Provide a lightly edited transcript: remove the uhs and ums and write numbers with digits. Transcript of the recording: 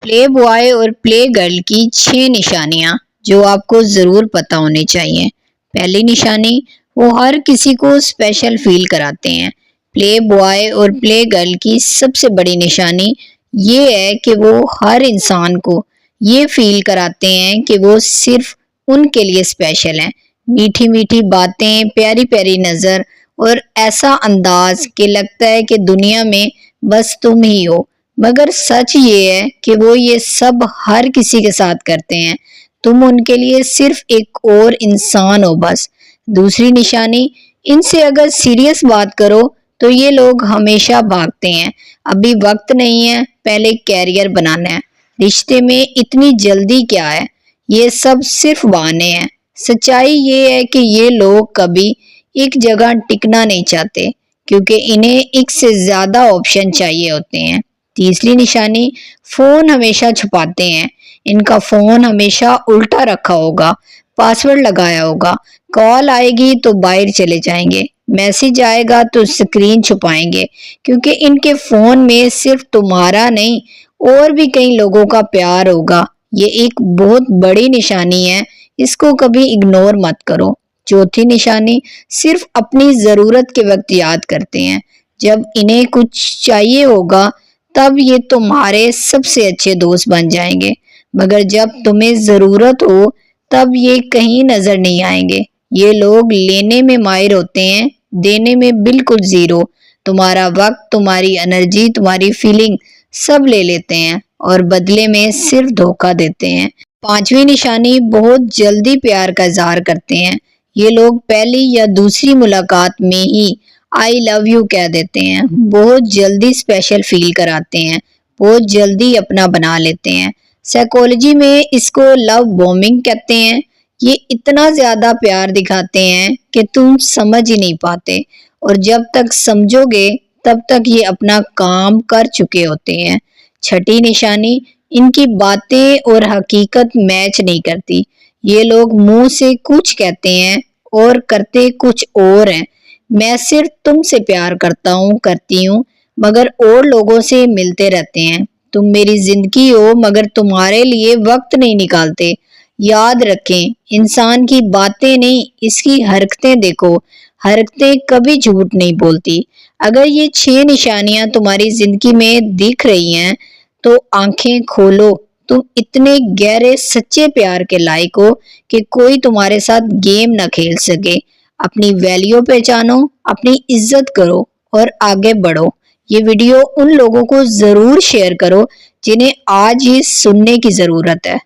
Play boy और play girl की 6 निशानियां जो आपको ज़रूर पता होनी चाहिए। पहली निशानी, वो हर किसी को स्पेशल फील कराते हैं। प्ले बॉय और प्ले गर्ल की सबसे बड़ी निशानी ये है कि वो हर इंसान को ये फील कराते हैं कि वो सिर्फ उनके लिए स्पेशल हैं। मीठी मीठी बातें, प्यारी प्यारी नज़र और ऐसा अंदाज कि लगता है कि दुनिया में बस तुम ही हो। मगर सच ये है कि वो ये सब हर किसी के साथ करते हैं। तुम उनके लिए सिर्फ एक और इंसान हो बस। दूसरी निशानी, इनसे अगर सीरियस बात करो तो ये लोग हमेशा भागते हैं। अभी वक्त नहीं है, पहले कैरियर बनाना है। रिश्ते में इतनी जल्दी क्या है? ये सब सिर्फ बहाने हैं। सच्चाई ये है कि ये लोग कभी एक जगह टिकना नहीं चाहते क्योंकि इन्हें एक से ज्यादा ऑप्शन चाहिए होते हैं। तीसरी निशानी, फोन हमेशा छुपाते हैं। इनका फोन हमेशा उल्टा रखा होगा, पासवर्ड लगाया होगा। कॉल आएगी तो बाहर चले जाएंगे, मैसेज आएगा तो स्क्रीन छुपाएंगे क्योंकि इनके फोन में सिर्फ तुम्हारा नहीं और भी कई लोगों का प्यार होगा। ये एक बहुत बड़ी निशानी है, इसको कभी इग्नोर मत करो। चौथी निशानी, सिर्फ अपनी जरूरत के वक्त याद करते हैं। जब इन्हें कुछ चाहिए होगा तब ये तुम्हारे सबसे अच्छे दोस्त बन जाएंगे, मगर जब तुम्हें जरूरत हो तब ये कहीं नजर नहीं आएंगे। ये लोग लेने में माहिर होते हैं, देने में बिल्कुल जीरो। तुम्हारा वक्त, तुम्हारी एनर्जी, तुम्हारी फीलिंग सब ले लेते हैं और बदले में सिर्फ धोखा देते हैं। पांचवी निशानी, बहुत जल्दी प्यार का इजहार करते हैं। ये लोग पहली या दूसरी मुलाकात में ही आई लव यू कह देते हैं। बहुत जल्दी स्पेशल फील कराते हैं, बहुत जल्दी अपना बना लेते हैं। साइकोलॉजी में इसको लव बॉम्बिंग कहते हैं। ये इतना ज्यादा प्यार दिखाते हैं कि तुम समझ ही नहीं पाते, और जब तक समझोगे तब तक ये अपना काम कर चुके होते हैं। छठी निशानी, इनकी बातें और हकीकत मैच नहीं करती। ये लोग मुंह से कुछ कहते हैं और करते कुछ और हैं। मैं सिर्फ तुमसे प्यार करता हूँ, करती हूँ, मगर और लोगों से मिलते रहते हैं। तुम मेरी जिंदगी हो मगर तुम्हारे लिए वक्त नहीं निकालते। याद रखें, इंसान की बातें नहीं, इसकी हरकतें देखो। हरकतें कभी झूठ नहीं बोलती। अगर ये 6 निशानियां तुम्हारी जिंदगी में दिख रही हैं तो आंखें खोलो। तुम इतने गहरे सच्चे प्यार के लायक हो कि कोई तुम्हारे साथ गेम न खेल सके। अपनी वैल्यू पहचानो, अपनी इज्जत करो और आगे बढ़ो। ये वीडियो उन लोगों को जरूर शेयर करो जिन्हें आज ही सुनने की जरूरत है।